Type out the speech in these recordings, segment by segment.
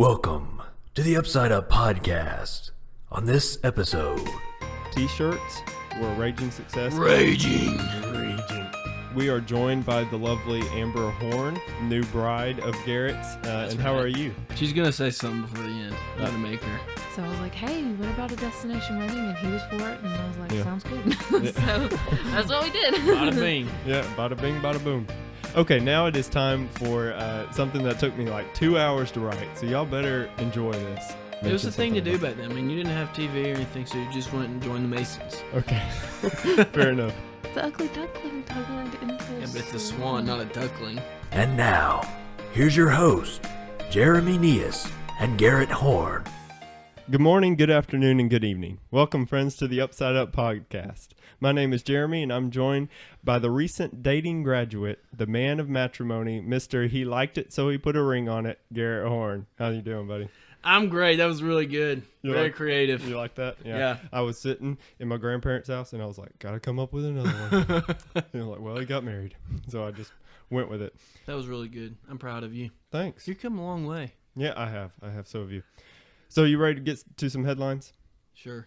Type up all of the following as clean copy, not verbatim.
Welcome to the Upside Up Podcast. On this episode, T-shirts were a raging success. Raging. We are joined by the lovely Amber Horn, new bride of Garrett's. And how are you? She's going to say something before the end. I'm going to make her. So I was like, hey, what about a destination wedding? And he was for it. And I was like, Yeah. sounds good. So that's what we did. Bada bing. Yeah, bada bing, bada boom. Okay, now it is time for something that took me like 2 hours to write. So y'all better enjoy this. It was the thing to Mention do back then. I mean, you didn't have TV or anything, so you just went and joined the Masons. something. Okay, fair enough. The ugly duckling turned into Yeah, but it's a swan, not a duckling. And now, here's your host, Jeremy Neas and Garrett Horn. Good morning, good afternoon, and good evening. Welcome, friends, to the Upside Up Podcast. My name is Jeremy, and I'm joined by the recent dating graduate, the man of matrimony, Mr. He Liked It, So He Put a Ring on It, Garrett Horn. How you doing, buddy? I'm great. That was really good. Very like- creative. You like that? Yeah. I was sitting in my grandparents' house, and I was like, gotta come up with another one. And they're like, well, he got married. So I just went with it. That was really good. I'm proud of you. Thanks. You've come a long way. Yeah, I have. So have you. So you ready to get to some headlines? Sure.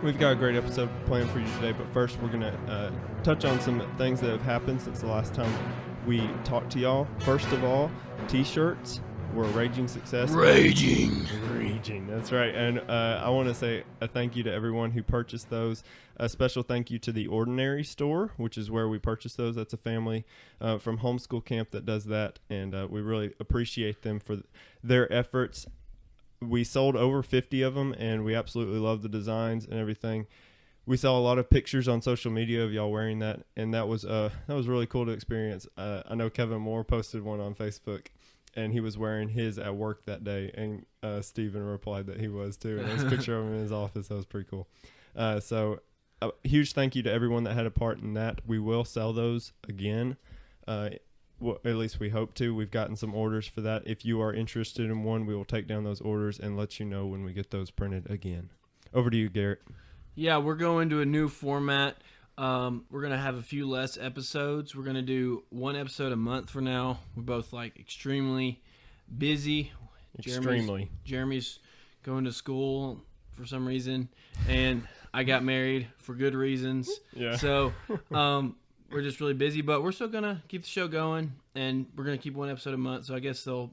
We've got a great episode planned for you today, but first we're going to touch on some things that have happened since the last time we talked to y'all. First of all, T-shirts were a raging success. Raging. Raging, that's right. And I want to say a thank you to everyone who purchased those. A special thank you to The Ordinary Store, which is where we purchased those. That's a family from homeschool camp that does that, and we really appreciate them for their efforts. We sold over 50 of them, and we absolutely love the designs and everything. We saw a lot of pictures on social media of y'all wearing that, and that was really cool to experience. I know Kevin Moore posted one on Facebook, and he was wearing his at work that day, and Steven replied that he was too, and there's a picture of him in his office. That was pretty cool. So a huge thank you to everyone that had a part in that. We will sell those again. Well, at least we hope to. We've gotten some orders for that. If you are interested in one, we will take down those orders and let you know when we get those printed again. Over to you, Garrett. Yeah, we're going to a new format. We're going to have a few less episodes. We're going to do one episode a month for now. We're both like extremely busy. Extremely. Jeremy's going to school for some reason, and I got married for good reasons. Yeah. So we're just really busy, but we're still going to keep the show going, and we're going to keep one episode a month. So I guess they'll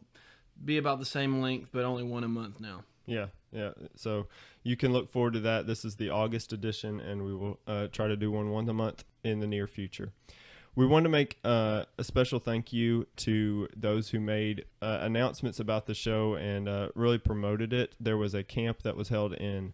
be about the same length, but only one a month now. Yeah. So you can look forward to that. This is the August edition, and we will try to do one a month in the near future. We want to make a special thank you to those who made announcements about the show and really promoted it. There was a camp that was held in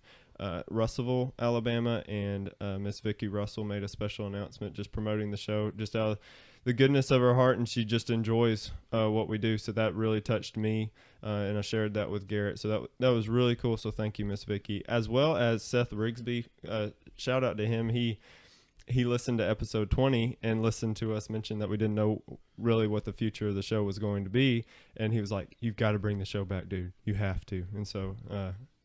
Russellville, Alabama, and Miss Vicki Russell made a special announcement just promoting the show just out of the goodness of her heart, and she just enjoys what we do. So that really touched me, and I shared that with Garrett. So that was really cool. So thank you, Miss Vicki, as well as Seth Rigsby. Shout out to him. He listened to episode 20 and listened to us mention that we didn't know really what the future of the show was going to be, and he was like, "You've got to bring the show back, dude. You have to." And so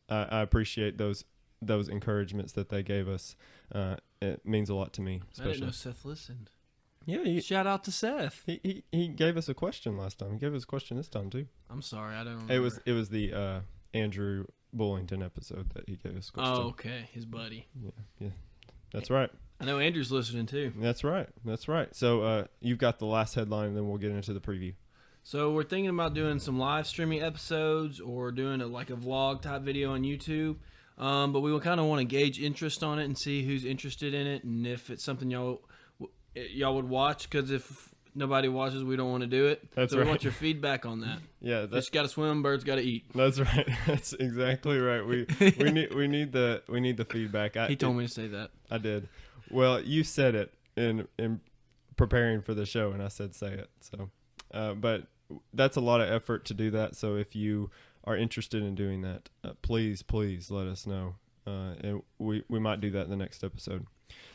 I appreciate those encouragements that they gave us. It means a lot to me, I especially. didn't know Seth listened. Yeah, Shout out to Seth. he gave us a question last time. He gave us a question this time too. I'm sorry, I don't remember. It was the Andrew Bullington episode that he gave us a question. Oh, okay. His buddy. Yeah, that's right. I know Andrew's listening too. That's right. So you've got the last headline, and then we'll get into the preview. So we're thinking about doing some live streaming episodes or doing a vlog type video on YouTube. But we will kind of want to gauge interest on it and see who's interested in it, and if it's something y'all would watch. Because if nobody watches, we don't want to do it. That's so right. we want your feedback on that. Yeah, Fish got to swim, birds got to eat. That's right. That's exactly right. We need the feedback. He told me to say that. I did. Well, you said it in preparing for the show, and I said say it. So, but that's a lot of effort to do that. So if you are interested in doing that, please let us know, and we might do that in the next episode.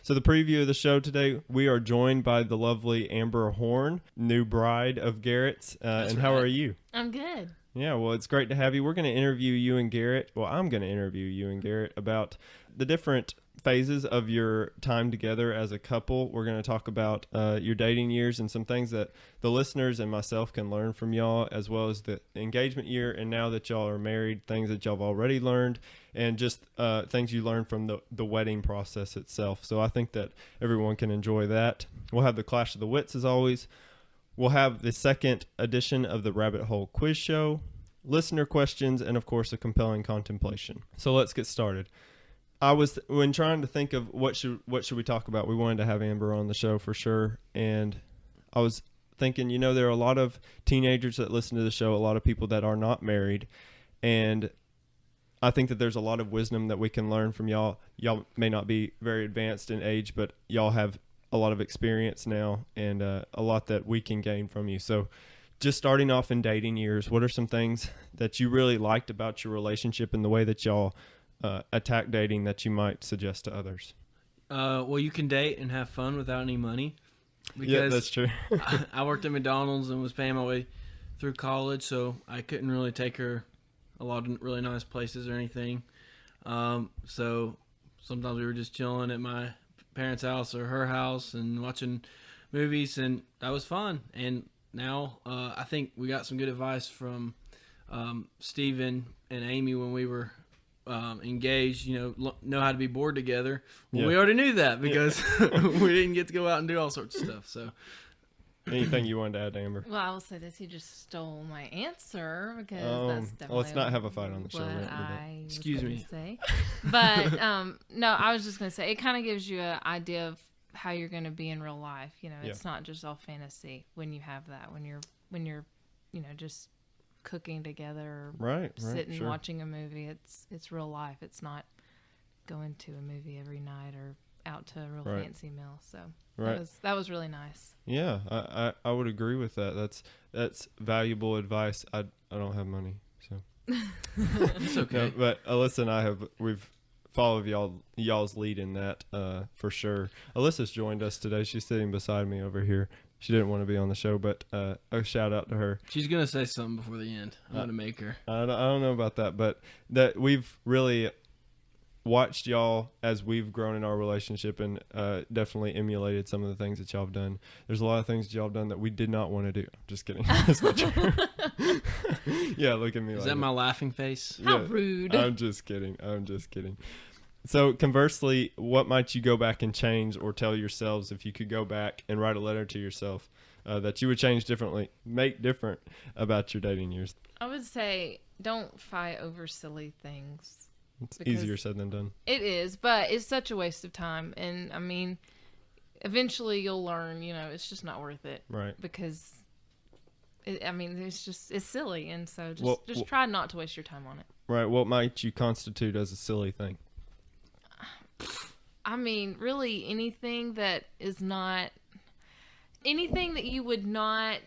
So the preview of the show today, we are joined by the lovely Amber Horn, new bride of Garrett's. And how are you? I'm good. Yeah, well, it's great to have you. We're going to interview you and Garrett. Well, I'm going to interview you and Garrett about the different phases of your time together as a couple. We're going to talk about your dating years and some things that the listeners and myself can learn from y'all, as well as the engagement year, and now that y'all are married, things that y'all have already learned, and just things you learned from the wedding process itself. So I think that everyone can enjoy that. We'll have the Clash of the Wits as always. We'll have the second edition of the Rabbit Hole Quiz Show, listener questions, and of course a compelling contemplation. So let's get started. When trying to think of what should we talk about, we wanted to have Amber on the show for sure, and I was thinking, there are a lot of teenagers that listen to the show, a lot of people that are not married, and I think that there's a lot of wisdom that we can learn from y'all. Y'all may not be very advanced in age, but y'all have a lot of experience now, and a lot that we can gain from you. So just starting off in dating years, what are some things that you really liked about your relationship and the way that y'all attack dating that you might suggest to others? Well, you can date and have fun without any money. Yeah, that's true. I worked at McDonald's and was paying my way through college, so I couldn't really take her a lot of really nice places or anything. So sometimes we were just chilling at my parents' house or her house and watching movies, and that was fun. And now I think we got some good advice from Steven and Amy when we were engaged, know how to be bored together. Well, we already knew that because we didn't get to go out and do all sorts of stuff. So anything you wanted to add, Amber? Well, I will say this: he just stole my answer because that's definitely. Well, let's not have a fight on the show. Excuse me. Say. But no, I was just gonna say it kind of gives you an idea of how you're gonna be in real life. It's not just all fantasy when you have that. When you're, just cooking together, right, sitting sure. watching a movie. It's real life. It's not going to a movie every night or out to a real fancy meal. So that was really nice. Yeah, I would agree with that. That's valuable advice. I don't have money, so it's okay. No, but Alyssa and I we've followed y'all's lead in that for sure. Alyssa's joined us today. She's sitting beside me over here. She didn't want to be on the show, but a shout out to her. She's gonna say something before the end. I'm gonna make her. I don't know about that, but that we've really watched y'all as we've grown in our relationship, and definitely emulated some of the things that y'all have done. There's a lot of things that y'all have done that we did not want to do. Just kidding. That's not true. Yeah, look at me. Is that my laughing face? How rude. I'm just kidding. So conversely, what might you go back and change or tell yourselves if you could go back and write a letter to yourself that you would change differently, make different about your dating years? I would say don't fight over silly things. It's easier said than done. It is, but it's such a waste of time. And I mean, eventually you'll learn, it's just not worth it. Right. Because, it's silly. And so just try not to waste your time on it. Right. What might you constitute as a silly thing? I mean, really anything that you would not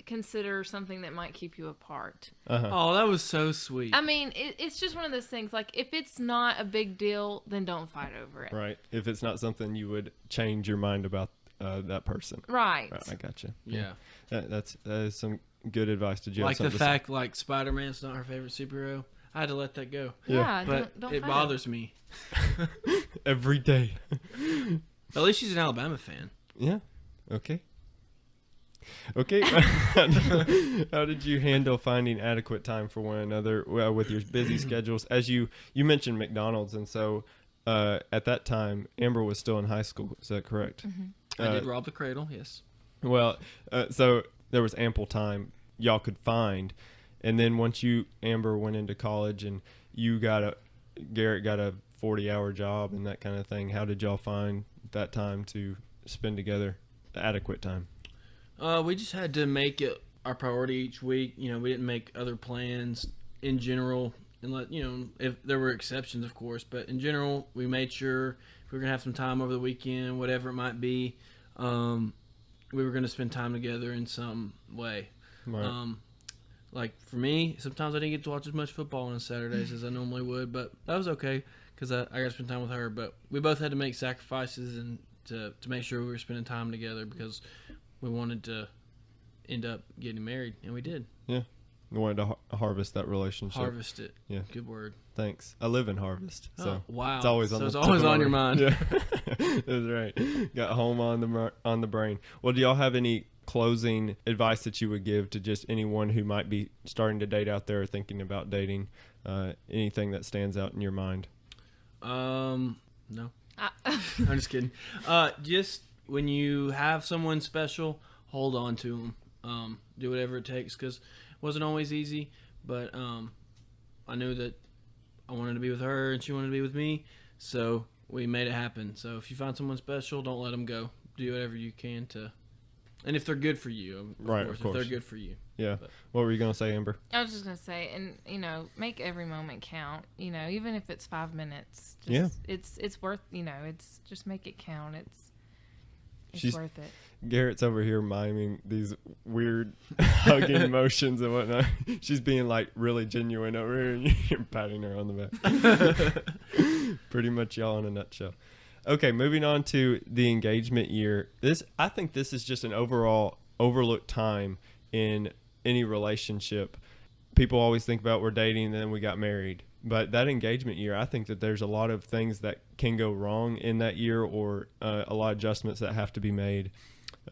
consider something that might keep you apart. Uh-huh. Oh, that was so sweet. I mean, it's just one of those things. Like, if it's not a big deal, then don't fight over it. Right. If it's not something you would change your mind about that person. Right. I gotcha. Yeah. That is some good advice. Did you like have the fact like Spider-Man's not her favorite superhero? I had to let that go. Yeah, but don't it fight bothers me. every day? At least she's an Alabama fan. Yeah. Okay. How did you handle finding adequate time for one another with your busy schedules? As you mentioned McDonald's, and so at that time Amber was still in high school. Is that correct? Mm-hmm. I did rob the cradle. Yes. Well, so there was ample time y'all could find, and then once Amber went into college and Garrett got a 40-hour job and that kind of thing. How did y'all find that time to spend together, the adequate time? We just had to make it our priority each week. We didn't make other plans in general, and if there were exceptions, of course. But in general, we made sure if we were gonna have some time over the weekend, whatever it might be, we were gonna spend time together in some way. Right. Like for me, sometimes I didn't get to watch as much football on Saturdays as I normally would, but that was okay because I got to spend time with her. But we both had to make sacrifices and to make sure we were spending time together because we wanted to end up getting married, and we did. Yeah. You wanted to harvest that relationship. Harvest it. Yeah. Good word. Thanks. I live in Harvest, so wow. it's always it's always on your mind. Yeah, that's right. Got home on the brain. Well, do y'all have any closing advice that you would give to just anyone who might be starting to date out there or thinking about dating? Anything that stands out in your mind? No. I'm just kidding. Just when you have someone special, hold on to them. Do whatever it takes, because it wasn't always easy, but I knew that I wanted to be with her and she wanted to be with me, so we made it happen. So if you find someone special, don't let them go. Do whatever you can to, and if they're good for you, of course. If they're good for you. Yeah. But What were you gonna say, Amber? I was just gonna say, and make every moment count. Even if it's 5 minutes. It's worth. It's just make it count. It's worth it. Garrett's over here miming these weird hugging motions and whatnot. She's being like really genuine over here, and you're patting her on the back. Pretty much y'all in a nutshell. Okay, moving on to the engagement year. I think this is just an overall overlooked time in any relationship. People always think about we're dating and then we got married. But that engagement year, I think that there's a lot of things that can go wrong in that year, or a lot of adjustments that have to be made.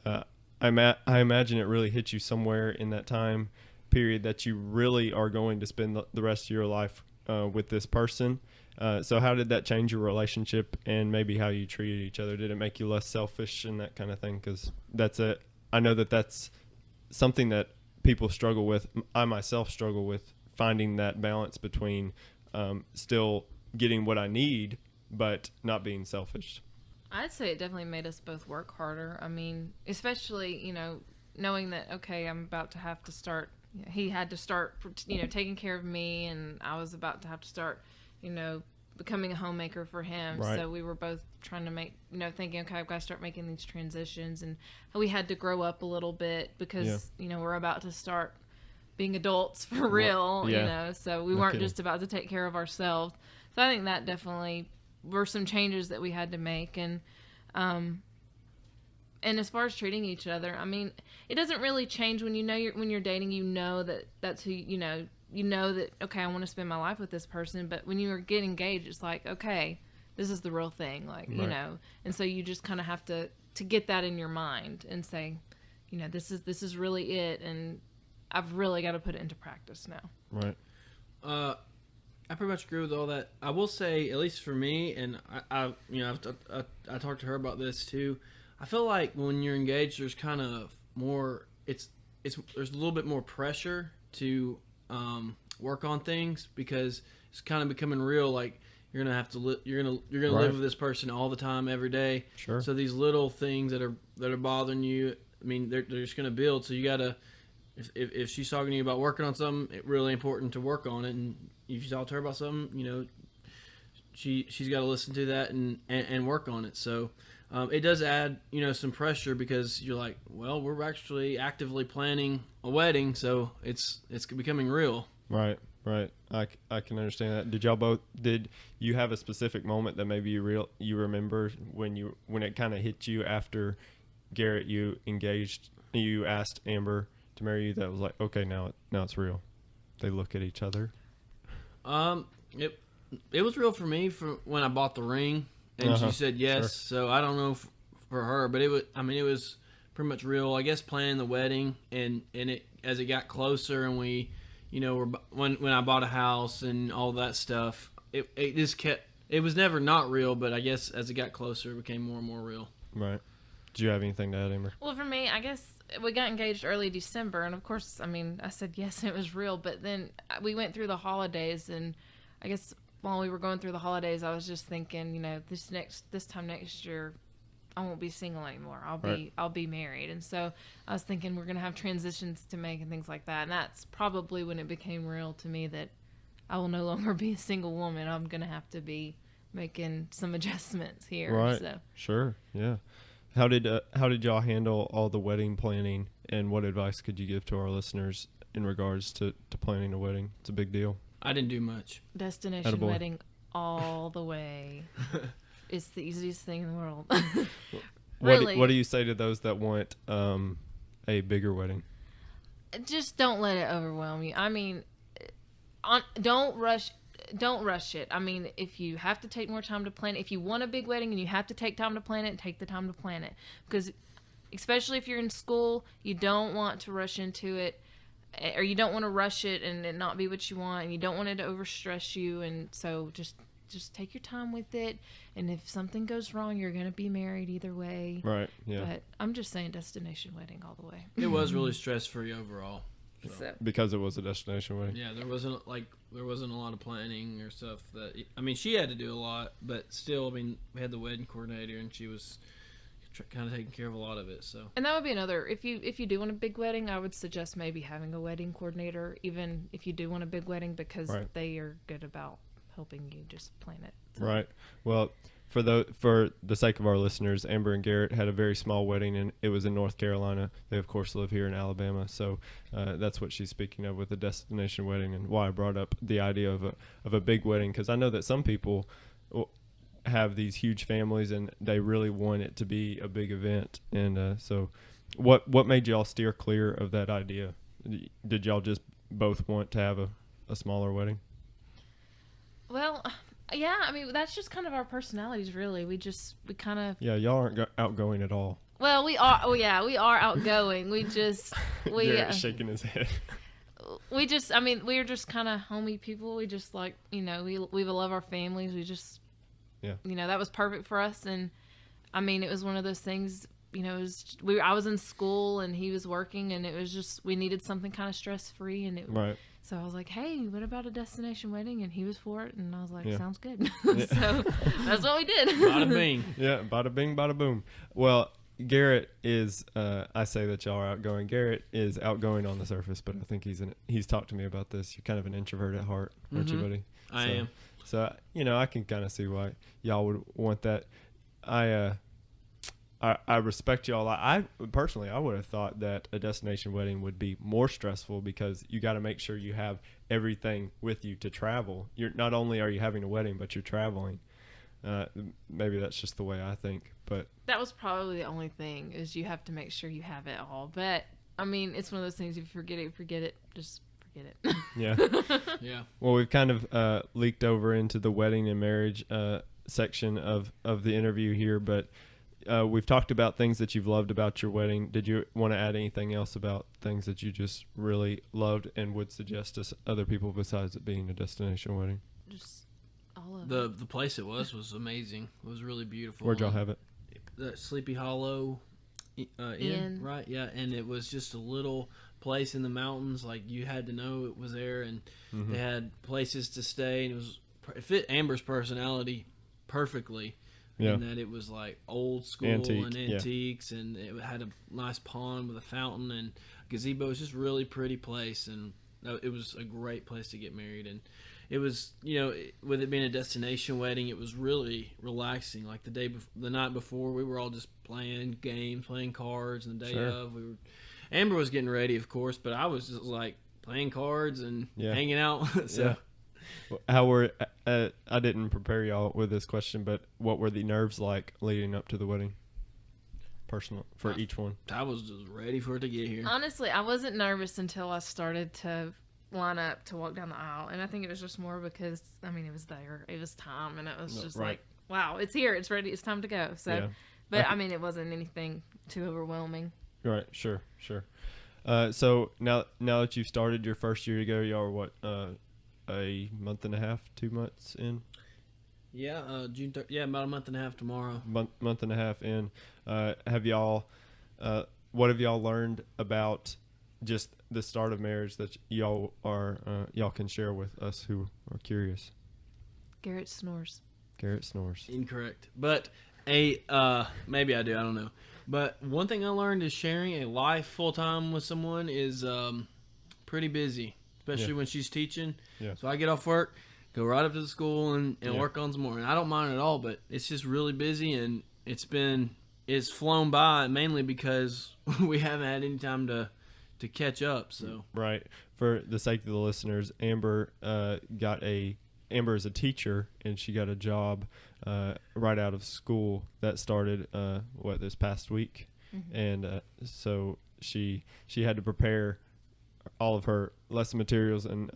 I imagine it really hits you somewhere in that time period that you really are going to spend the rest of your life with this person. So how did that change your relationship and maybe how you treated each other? Did it make you less selfish and that kind of thing? Because I know that's something that people struggle with. I myself struggle with finding that balance between still getting what I need, but not being selfish. I'd say it definitely made us both work harder. I mean, especially, knowing that, okay, I'm about to have to start, he had to start, taking care of me, and I was about to have to start, becoming a homemaker for him. Right. So we were both trying to make, thinking, okay, I've got to start making these transitions, and we had to grow up a little bit because, we're about to start being adults for real, so we weren't just about to take care of ourselves. So I think that definitely were some changes that we had to make. And as far as treating each other, I mean, it doesn't really change when when you're dating, that's who, that, okay, I want to spend my life with this person. But when you get engaged, it's like, okay, this is the real thing, like, right. and so you just kind of have to get that in your mind and say, this is really it. And I've really got to put it into practice now. Right. I pretty much agree with all that. I will say, at least for me, and I talked to her about this too. I feel like when you're engaged, there's kind of more. There's a little bit more pressure to work on things because it's kind of becoming real. Like you're gonna have to you're gonna right. live with this person all the time, every day. Sure. So these little things that are bothering you, I mean, they're just gonna build. So you gotta. If she's talking to you about working on something, it's really important to work on it. And if you talk to her about something, she's got to listen to that and work on it. So it does add, some pressure because you're like, well, we're actually actively planning a wedding, so it's becoming real. Right. I can understand that. Did you have a specific moment that maybe you remember when it kind of hit you after Garrett, you asked Amber to marry you, that was like, okay, now it's real? They look at each other. It was real for me for when I bought the ring and she said yes. Sure. So I don't know for her, but it was pretty much real. I guess planning the wedding and it as it got closer and we, when I bought a house and all that stuff, it just kept. It was never not real, but I guess as it got closer, it became more and more real. Right. Do you have anything to add, Amber? Well, for me, I guess we got engaged early December, and of course, I said yes, and it was real, but then we went through the holidays, and I guess while we were going through the holidays, I was just thinking, this time next year, I won't be single anymore. I'll be married. And so I was thinking we're going to have transitions to make and things like that. And that's probably when it became real to me that I will no longer be a single woman. I'm going to have to be making some adjustments here. Right. So. Sure. Yeah. How did y'all handle all the wedding planning, and what advice could you give to our listeners in regards to planning a wedding? It's a big deal. I didn't do much. Destination wedding all the way. It's the easiest thing in the world. Really. What do you say to those that want a bigger wedding? just don't let it overwhelm you. I mean, don't rush it. I mean, if you have to take more time to plan it, if you want a big wedding and you have to take time to plan it, take the time to plan it. Because especially if you're in school, you don't want to rush into it, or you don't want to rush it and it not be what you want, and you don't want it to overstress you. And so just take your time with it. And if something goes wrong, you're going to be married either way. Right. Yeah. But I'm just saying destination wedding all the way. It was really stress-free overall. So. Because it was a destination wedding. Yeah, there wasn't a lot of planning or stuff that. I mean, she had to do a lot, but still, I mean, we had the wedding coordinator, and she was kind of taking care of a lot of it. So. And that would be another. If you do want a big wedding, I would suggest maybe having a wedding coordinator, even if you do want a big wedding, because they are good about helping you just plan it. So. Right. Well, for the sake of our listeners, Amber and Garrett had a very small wedding, and it was in North Carolina. They, of course, live here in Alabama, so that's what she's speaking of with a destination wedding, and why I brought up the idea of a big wedding, because I know that some people have these huge families, and they really want it to be a big event. And so what made y'all steer clear of that idea? Did y'all just both want to have a smaller wedding? Well, yeah, I mean, that's just kind of our personalities, really. We kind of... Yeah, y'all aren't outgoing at all. Well, we are. Oh, yeah, we are outgoing. Garrett's shaking his head. We're just kind of homey people. We just like, we love our families. We just, that was perfect for us. And, I mean, it was one of those things, I was in school and he was working, and it was just, we needed something kind of stress-free. And right. So I was like, hey, what about a destination wedding? And he was for it. And I was like, sounds good. Yeah. So that's what we did. Bada bing. Yeah, bada bing, bada boom. Well, Garrett is, I say that y'all are outgoing. Garrett is outgoing on the surface, but I think he's talked to me about this. You're kind of an introvert at heart, aren't you, buddy? I am. So, I can kind of see why y'all would want that. I respect y'all. I personally, I would have thought that a destination wedding would be more stressful, because you got to make sure you have everything with you to travel. You're not only are you having a wedding, but you're traveling. Maybe that's just the way I think, but that was probably the only thing, is you have to make sure you have it all. But I mean, it's one of those things. If you forget it. Just forget it. Yeah. Yeah. Well, we've kind of leaked over into the wedding and marriage section of the interview here, but we've talked about things that you've loved about your wedding. Did you want to add anything else about things that you just really loved and would suggest to other people besides it being a destination wedding? Just all of the place it was amazing. It was really beautiful. Where'd y'all have it? The Sleepy Hollow Inn, right? Yeah, and it was just a little place in the mountains. Like, you had to know it was there, and they had places to stay, and it fit Amber's personality perfectly. Yeah. In that it was like old school and antiques, and it had a nice pond with a fountain and gazebo. It was just a really pretty place, and it was a great place to get married. And it was, with it being a destination wedding, it was really relaxing. Like the night before, we were all just playing games, playing cards, and the day of, Amber was getting ready, of course, but I was just like playing cards and hanging out. So. Yeah. How were I didn't prepare y'all with this question, but what were the nerves like leading up to the wedding? Personal for each one. I was just ready for it to get here. Honestly, I wasn't nervous until I started to line up to walk down the aisle, and I think it was just more because it was there, it was time, and it was just like, wow, it's here, it's ready, it's time to go. So, but it wasn't anything too overwhelming. Right. Sure. So now that you've started your first year together, y'all are what? A month and a half, 2 months in? Yeah, June 3rd. Yeah, about a month and a half tomorrow. Month and a half in. Have y'all, what have y'all learned about just the start of marriage that y'all can share with us who are curious? Garrett snores. Incorrect. But maybe I do, I don't know. But one thing I learned is sharing a life full-time with someone is pretty busy. Especially when she's teaching. Yeah. So I get off work, go right up to the school and work on some more. And I don't mind at all, but it's just really busy, and it's flown by mainly because we haven't had any time to catch up. So right. For the sake of the listeners, Amber is a teacher, and she got a job right out of school that started this past week. Mm-hmm. And so she had to prepare all of her lesson materials and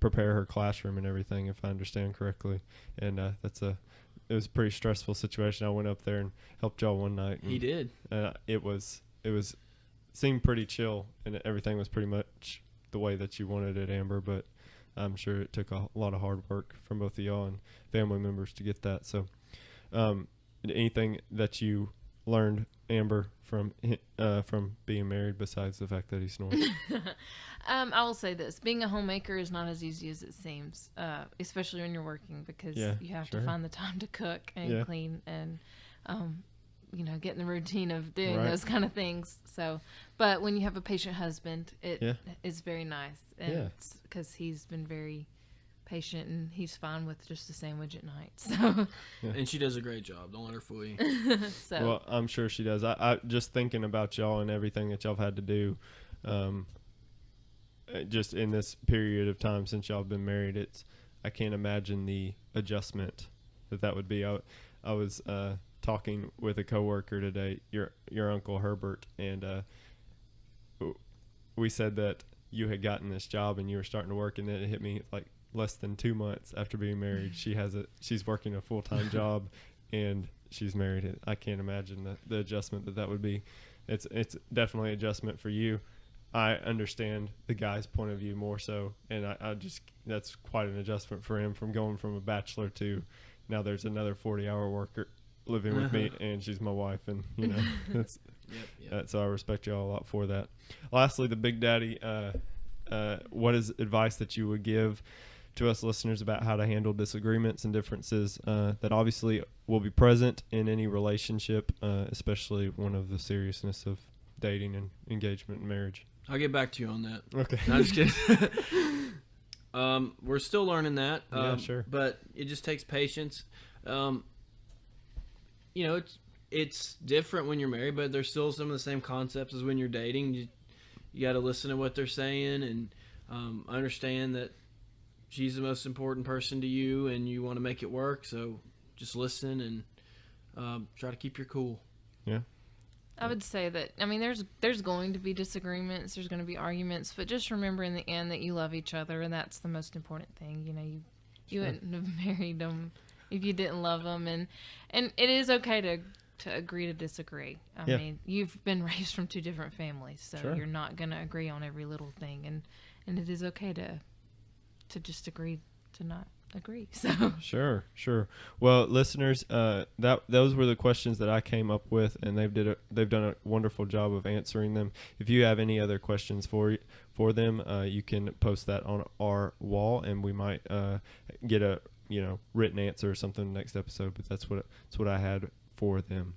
prepare her classroom and everything, if I understand correctly. And it was a pretty stressful situation. I went up there and helped y'all one night. He did. It seemed pretty chill, and everything was pretty much the way that you wanted it, Amber, but I'm sure it took a lot of hard work from both of y'all and family members to get that. So anything that you learned, Amber, from being married besides the fact that he snores? I will say this: being a homemaker is not as easy as it seems, especially when you're working, because you have to find the time to cook and clean and get in the routine of doing those kind of things. So, but when you have a patient husband, it is very nice, and because he's been very patient and he's fine with just a sandwich at night. So, and she does a great job. Don't let her fool you. Well, I'm sure she does. I just thinking about y'all and everything that y'all have had to do, just in this period of time since y'all have been married, I can't imagine the adjustment that would be. I was talking with a coworker today, your Uncle Herbert, and we said that you had gotten this job and you were starting to work, and then it hit me like less than 2 months after being married. She's working a full-time job and she's married. I can't imagine the adjustment that would be. It's definitely an adjustment for you. I understand the guy's point of view more so, and I just, that's quite an adjustment for him, from going from a bachelor to now there's another 40-hour worker living with me, and she's my wife, and that's so I respect y'all a lot for that. Lastly, the Big Daddy, what is advice that you would give to us listeners about how to handle disagreements and differences that obviously will be present in any relationship, especially one of the seriousness of dating and engagement and marriage? I'll get back to you on that. Okay. No, I'm just kidding. We're still learning that. Yeah, sure. But it just takes patience. It's different when you're married, but there's still some of the same concepts as when you're dating. You got to listen to what they're saying and understand that she's the most important person to you, and you want to make it work. So just listen and try to keep your cool. Yeah. I would say that, there's going to be disagreements, there's going to be arguments, but just remember in the end that you love each other, and that's the most important thing. You wouldn't have married them if you didn't love them, and it is okay to agree to disagree. I mean, you've been raised from two different families, so you're not going to agree on every little thing, and it is okay to just agree to not agree. So Sure. Well, listeners, those were the questions that I came up with, and they've done a wonderful job of answering them. If you have any other questions for them, you can post that on our wall, and we might get a written answer or something next episode. But that's what I had for them.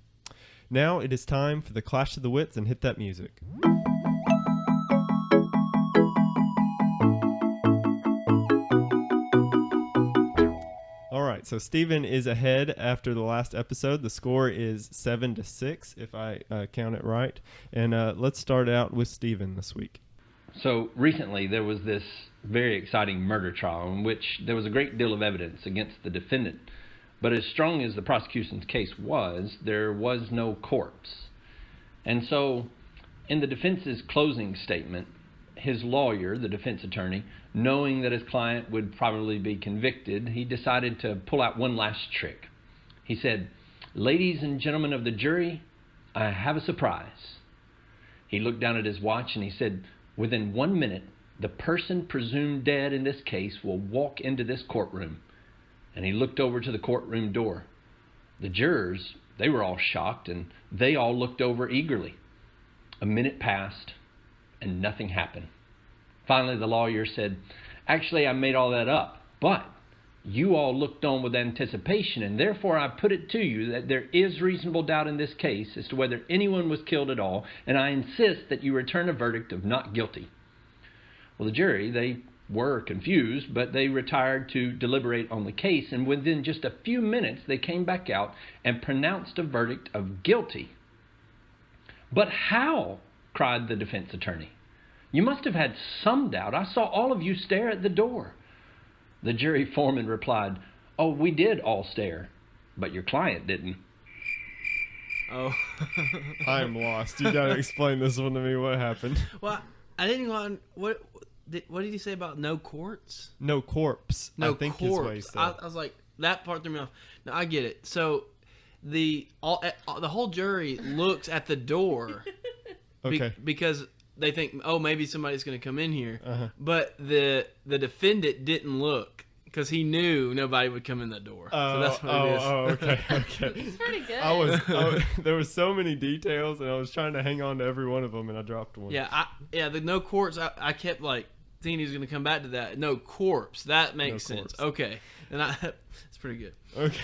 Now it is time for the Clash of the Wits, and hit that music. All right, so Stephen is ahead after the last episode. The score is 7-6, if I count it right. And let's start out with Stephen this week. So recently there was this very exciting murder trial in which there was a great deal of evidence against the defendant. But as strong as the prosecution's case was, there was no corpse. And so in the defense's closing statement, his lawyer, the defense attorney, knowing that his client would probably be convicted, he decided to pull out one last trick. He said, "Ladies and gentlemen of the jury, I have a surprise." He looked down at his watch and he said, "Within 1 minute, the person presumed dead in this case will walk into this courtroom." And he looked over to the courtroom door. The jurors, they were all shocked, and they all looked over eagerly. A minute passed, and nothing happened. Finally, the lawyer said, "Actually, I made all that up, but you all looked on with anticipation, and therefore I put it to you that there is reasonable doubt in this case as to whether anyone was killed at all, and I insist that you return a verdict of not guilty." Well, the jury, they were confused, but they retired to deliberate on the case, and within just a few minutes, they came back out and pronounced a verdict of guilty. "But how?" cried the defense attorney. "You must have had some doubt. I saw all of you stare at the door." The jury foreman replied, "Oh, we did all stare, but your client didn't." Oh. I'm lost. You got to explain this one to me. What happened? Well, I didn't want what did he say about no quartz? No corpse. No I think corpse. is what he said. I was like, that part threw me off. No, I get it. So the whole jury looks at the door Okay. because they think, oh, maybe somebody's going to come in here. Uh-huh. But the defendant didn't look because he knew nobody would come in that door. So that's what it is. Okay. It's pretty good. There was so many details, and I was trying to hang on to every one of them, and I dropped one. Yeah, the no corpse. I kept like thinking he was going to come back to that. No corpse. That makes sense. Corpse. Okay, and it's pretty good. Okay.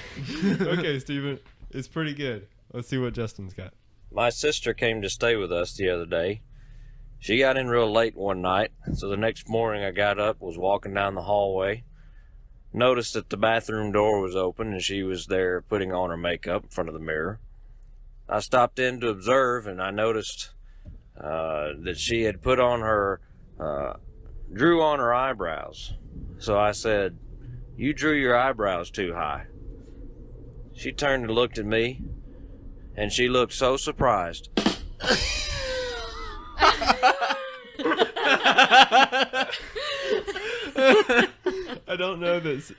Okay, Steven. It's pretty good. Let's see what Justin's got. My sister came to stay with us the other day. She got in real late one night, so the next morning I got up, was walking down the hallway, noticed that the bathroom door was open and she was there putting on her makeup in front of the mirror. I stopped in to observe, and I noticed that she had put on her, drew on her eyebrows. So I said, "You drew your eyebrows too high." She turned and looked at me, and she looked so surprised. I don't know this.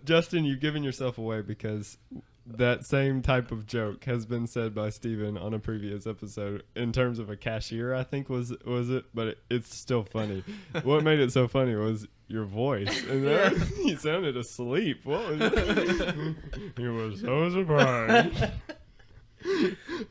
Justin, you've given yourself away because that same type of joke has been said by Steven on a previous episode in terms of a cashier, I think was it, but it's still funny. What made it so funny was your voice, and then you sounded asleep. What was it? He was so surprised.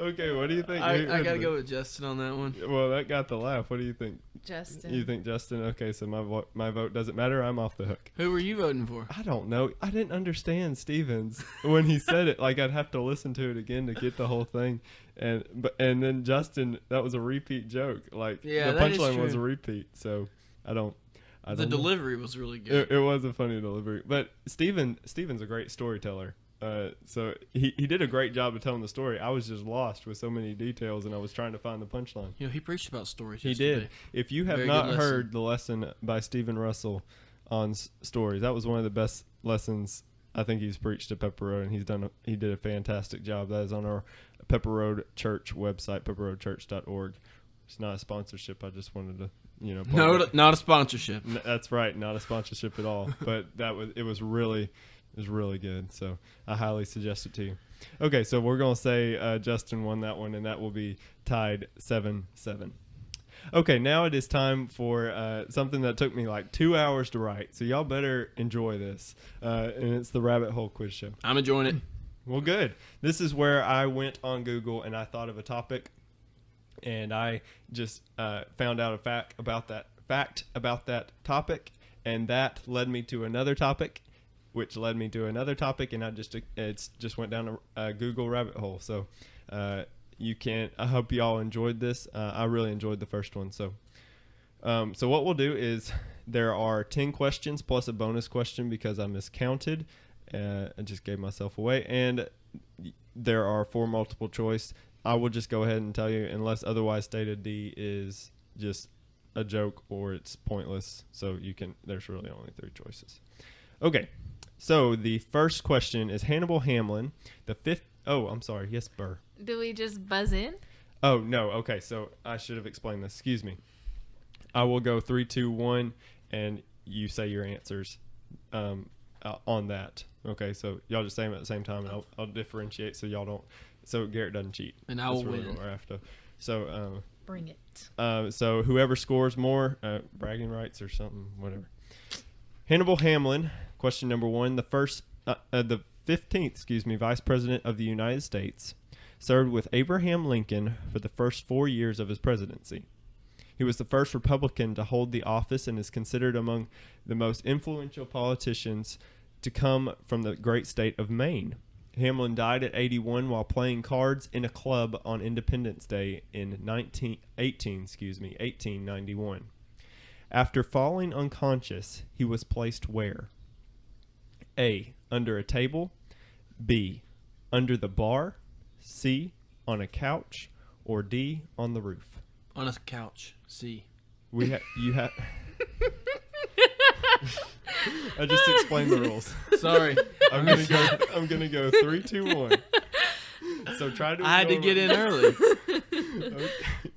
Okay, what do you think? I gotta go with Justin on that one. Well, that got the laugh. What do you think? Justin. You think Justin? Okay, so my vote doesn't matter. I'm off the hook. Who were you voting for? I don't know. I didn't understand Stevens when he said it. Like, I'd have to listen to it again to get the whole thing. And then Justin, that was a repeat joke. Like, Yeah, the that is punchline was a true. repeat. So I don't The know. delivery was really good. It was a funny delivery. But Steven's a great storyteller. So he did a great job of telling the story. I was just lost with so many details, and I was trying to find the punchline. You know, he preached about stories. He yesterday. did. If you have Very not good lesson. heard the lesson by Stephen Russell on stories, that was one of the best lessons I think he's preached at Pepper Road, and he did a fantastic job. That is on our Pepper Road Church website, pepperroadchurch.org. It's not a sponsorship. I just wanted to, plug No, it. not a sponsorship. That's right, not a sponsorship at all. But it was really good. So I highly suggest it to you. Okay, so we're gonna say Justin won that one, and that will be tied 7-7. Okay, now it is time for something that took me like 2 hours to write. So y'all better enjoy this, and it's the Rabbit Hole Quiz Show. I'm enjoying it. Well, good. This is where I went on Google and I thought of a topic, and I just found out a fact about that topic, and that led me to another topic, which led me to another topic, and it's just went down a Google rabbit hole. So I hope y'all enjoyed this. I really enjoyed the first one. So what we'll do is there are 10 questions plus a bonus question because I miscounted. I just gave myself away, and there are 4 multiple choice. I will just go ahead and tell you, unless otherwise stated, D is just a joke or it's pointless. So there's really only 3 choices. Okay. So the first question is Hannibal Hamlin, the fifth. Oh, I'm sorry. Yes, Burr. Do we just buzz in? Oh, no. Okay. So I should have explained this. Excuse me. I will go 3, 2, 1, and you say your answers on that. Okay. So y'all just say them at the same time, and I'll differentiate so y'all don't. So Garrett doesn't cheat. And I will That's really win. what we're after. So Bring it. so whoever scores more, bragging rights or something, whatever. Hannibal Hamlin, question number 1. The 15th, Vice President of the United States, served with Abraham Lincoln for the first 4 years of his presidency. He was the first Republican to hold the office and is considered among the most influential politicians to come from the great state of Maine. Hamlin died at 81 while playing cards in a club on Independence Day in 1891. After falling unconscious, he was placed where? A, under a table, B, under the bar, C, on a couch, or D, on the roof? On a couch. C. You have. I just explained the rules. Sorry. I'm gonna go 3, 2, 1. So try to. I had to get in early.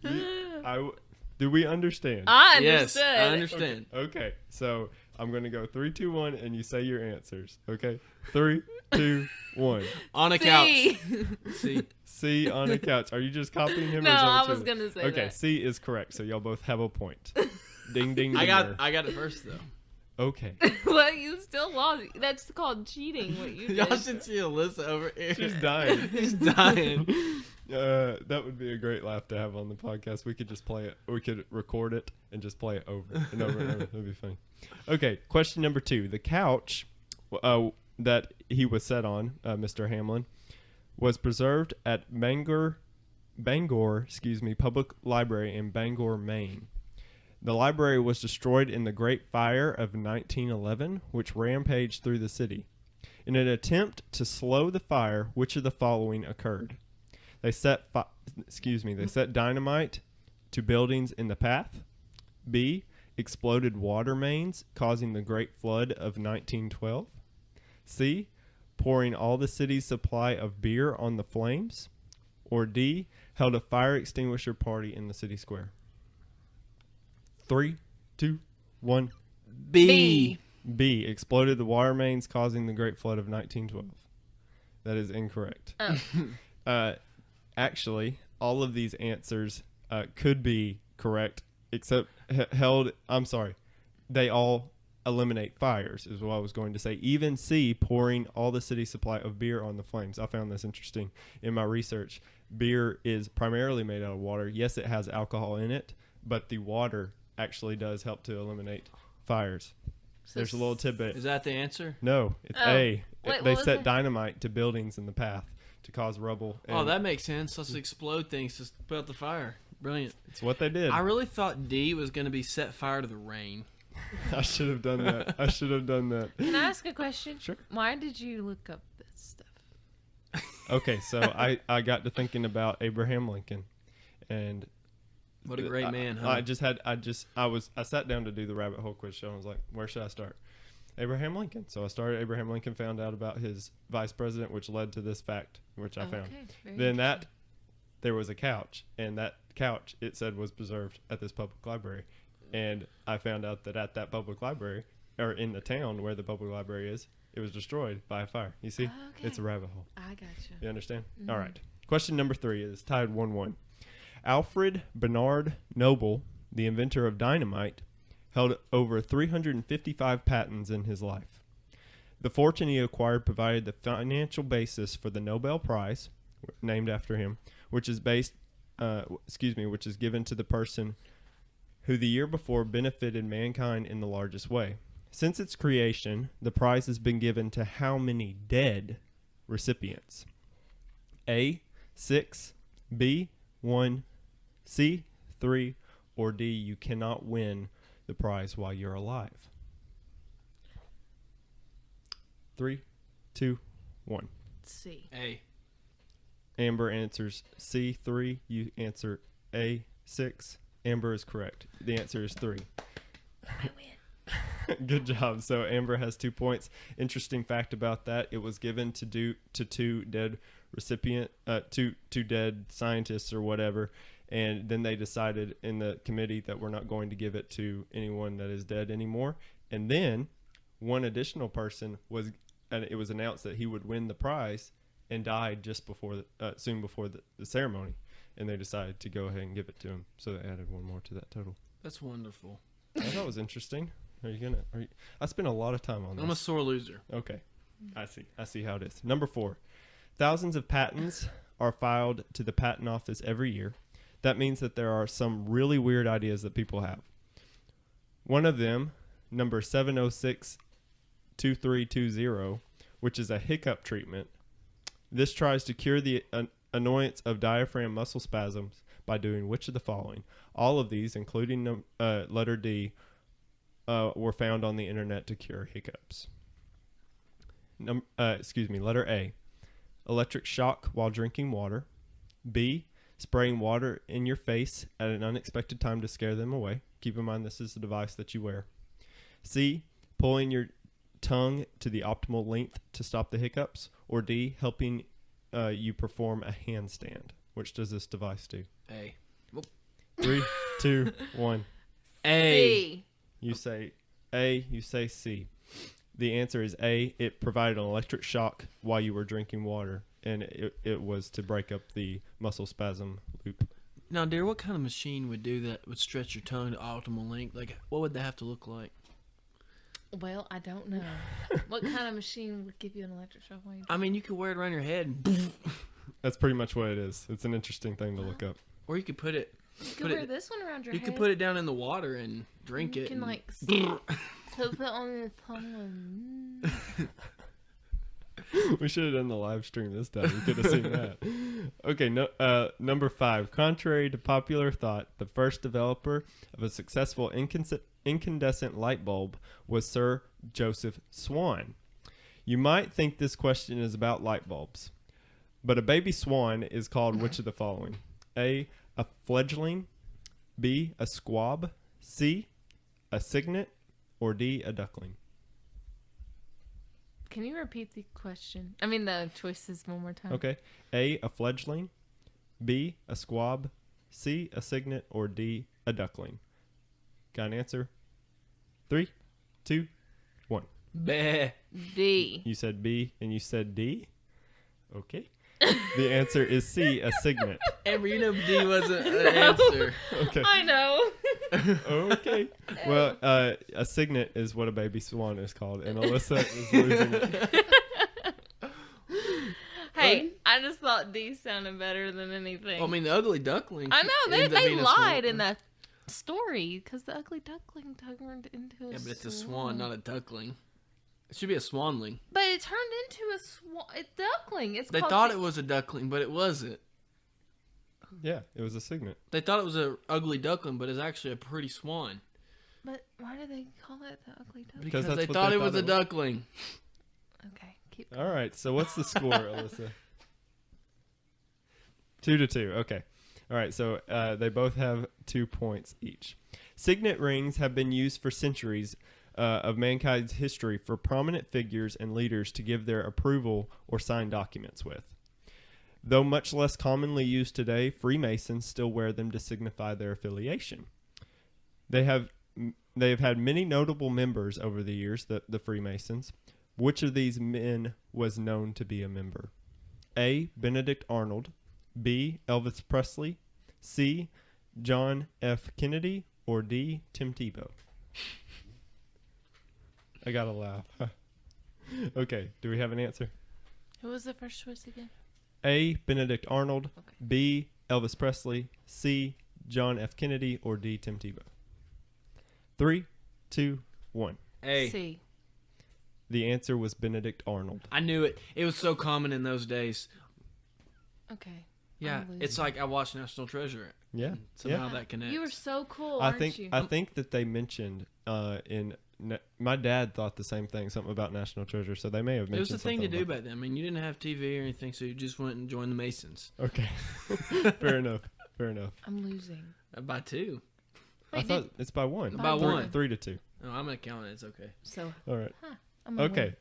Okay. Do we understand? I Yes, understood. I understand. Okay, so I'm going to go 3, 2, 1, and you say your answers. Okay? 3, 2, 1. On a couch. C. See, C on a couch. Are you just copying him? No, or is that I what was you- gonna say Okay, that. C is correct. So y'all both have a point. Ding, ding, I ding. got it first though. Okay. Well, you still lost. That's called cheating. What you Y'all did. should see Alyssa over here. She's dying. She's dying. That would be a great laugh to have on the podcast. We could just play it. We could record it and just play it over and over and over. That'd be funny. Okay, question number 2. The couch that he was set on, Mr. Hamlin, was preserved at Bangor, Public Library in Bangor, Maine. The library was destroyed in the Great Fire of 1911, which rampaged through the city. In an attempt to slow the fire, which of the following occurred? They set dynamite to buildings in the path. B, exploded water mains, causing the Great Flood of 1912. C, pouring all the city's supply of beer on the flames. Or D, held a fire extinguisher party in the city square. 3, 2, 1. B. B, exploded the water mains, causing the Great Flood of 1912. That is incorrect. Oh. Actually, all of these answers could be correct, except they all eliminate fires, is what I was going to say. Even C, pouring all the city supply of beer on the flames. I found this interesting in my research. Beer is primarily made out of water. Yes, it has alcohol in it, but the water actually does help to eliminate fires. So There's a little tidbit. Is that the answer? No, it's Oh. A. Wait, They what was set it? dynamite to buildings in the path to cause rubble. Oh, and that makes sense. Let's explode things to put out the fire. Brilliant. it's what they did. I really thought D was going to be set fire to the rain. I should have done that. Can I ask a question? Sure. Why did you look up this stuff? Okay, so I got to thinking about Abraham Lincoln, and What a great man, huh? I sat down to do the rabbit hole quiz show. And I was like, where should I start? Abraham Lincoln. So I started Abraham Lincoln, found out about his vice president, which led to this fact, which I found. Okay, very Then interesting. there was a couch, and that couch, it said, was preserved at this public library. And I found out that at that public library, or in the town where the public library is, it was destroyed by a fire. You see? Okay. It's a rabbit hole. I gotcha. You understand? All right. Question number 3 is tied 1-1. Alfred Bernard Noble, the inventor of dynamite, held over 355 patents in his life. The fortune he acquired provided the financial basis for the Nobel Prize, named after him, which is which is given to the person who the year before benefited mankind in the largest way. Since its creation, the prize has been given to how many dead recipients? A, 6, B, 1, C, 3, or D, you cannot win the prize while you're alive. 3, 2, 1. C. A. Amber answers C, 3. You answer A, 6. Amber is correct. The answer is 3. I win. Good job. So Amber has 2 points. Interesting fact about that: it was given to 2 dead two dead scientists or whatever, and then they decided in the committee that we're not going to give it to anyone that is dead anymore. And then one additional person and it was announced that he would win the prize, and died just before, soon before the ceremony, and they decided to go ahead and give it to him. So they added 1 more to that total. That's wonderful. I thought it was interesting. I spent a lot of time on this. I'm a sore loser. Okay. I see how it is. Number 4. Thousands of patents are filed to the patent office every year. That means that there are some really weird ideas that people have. One of them, number 7062320, which is a hiccup treatment. This tries to cure the annoyance of diaphragm muscle spasms by doing which of the following? All of these, including letter D, were found on the internet to cure hiccups. Letter A, electric shock while drinking water. B, spraying water in your face at an unexpected time to scare them away. Keep in mind this is the device that you wear. C, pulling your tongue to the optimal length to stop the hiccups. Or D, helping you perform a handstand. Which does this device do? A. 3, 2, 1. A. C. You say A, you say C. The answer is A. It provided an electric shock while you were drinking water, and it was to break up the muscle spasm loop. Now, dear, what kind of machine would do that? Would stretch your tongue to optimal length? Like, what would that have to look like? Well, I don't know. What kind of machine would give you an electric shock while you I mean, you could wear it around your head, and That's pretty much what it is. It's an interesting thing to look up. or you could put it. You Put could it- wear this one around your You head. could put it down in the water and drink You it. can and- like put on your tongue. We should have done the live stream this time. We could have seen that. Okay, number 5. Contrary to popular thought, the first developer of a successful incandescent light bulb was Sir Joseph Swan. You might think this question is about light bulbs, but a baby swan is called which of the following? A fledgling, B, a squab, C, a cygnet, or D, a duckling? Can you repeat the question? I mean the choices one more time. Okay. A fledgling, B, a squab, C, a cygnet, or D, a duckling. Got an answer? 3, 2, 1. Bah. D. You said B and you said D? Okay. The answer is C, a cygnet. Amber, you know D wasn't an answer. Okay. I know. Okay. Well, a cygnet is what a baby swan is called, and Alyssa is losing it. Hey, I just thought D sounded better than anything. I mean, the ugly duckling. I know ends up they being a lied swan. in the story because the ugly duckling turned into a Yeah, but it's a swan, not a duckling. It should be a swanling. But it turned into a swan. It's duckling. It's They called thought it was a duckling, but it wasn't. Yeah, it was a cygnet. They thought it was a ugly duckling, but it's actually a pretty swan. But why do they call it the ugly duckling? Because Because that's they what thought they it was thought a it was. duckling. Okay, keep. All right. So what's the score, Alyssa? 2-2. Okay. All right. So they both have 2 points each. Signet rings have been used for centuries of mankind's history for prominent figures and leaders to give their approval or sign documents with. Though much less commonly used today, Freemasons still wear them to signify their affiliation. They have had many notable members over the years, the Freemasons. Which of these men was known to be a member? A. Benedict Arnold, B. Elvis Presley, C. John F. Kennedy, or D. Tim Tebow? I gotta laugh. Okay, do we have an answer? Who was the first choice again? A. Benedict Arnold, Okay. B. Elvis Presley, C. John F. Kennedy, or D. Tim Tebow? 3, 2, 1. Hey, C. The answer was Benedict Arnold. I knew it. It was so common in those days. Okay. Yeah, I'm it's losing. like I watched National Treasure. Yeah. Somehow yeah. that connects. You were so cool, I aren't think you? I think that they mentioned my dad thought the same thing, something about National Treasure, so they may have It mentioned was the thing to something do about back then. I mean, you didn't have TV or anything, so you just went and joined the Masons. that. Okay. Fair enough. Fair enough. I'm losing. By 2. I Wait, thought it's by 1. By one. 3-2. No, I'm going to count it. It's okay. So, All right. I'm gonna Okay.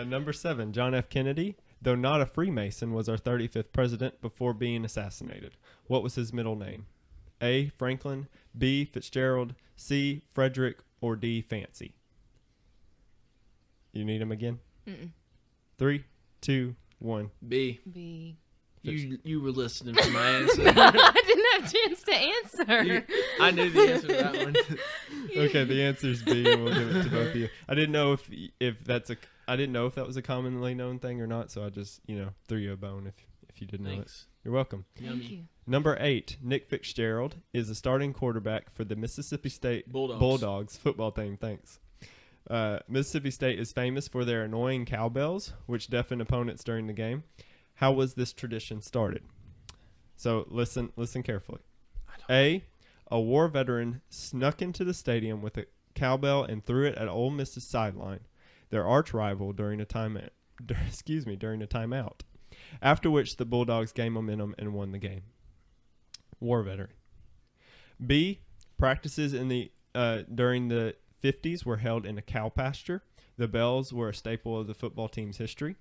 Number 7, John F. Kennedy, though not a Freemason, was our 35th president before being assassinated. What was his middle name? A. Franklin, B. Fitzgerald, C. Frederick, or D. Fancy? You need him again? Mm-mm. 3, 2, 1. B. win. B. You were listening to my answer. I didn't have a chance to answer. I knew the answer to that one. Okay, the answer's B, and we'll give it to both of you. I didn't know if that was a commonly known thing or not, so I just threw you a bone if you didn't know it. Thanks. You're welcome. Thank you. Number 8, Nick Fitzgerald is a starting quarterback for the Mississippi State Bulldogs. football team. Thanks. Mississippi State is famous for their annoying cowbells, which deafen opponents during the game. How was this tradition started? So listen carefully. A war veteran snuck into the stadium with a cowbell and threw it at Ole Miss's sideline, their arch rival during a timeout. After which the Bulldogs gained momentum and won the game. War veteran. B, practices during the 50s were held in a cow pasture. The bells were a staple of the football team's history.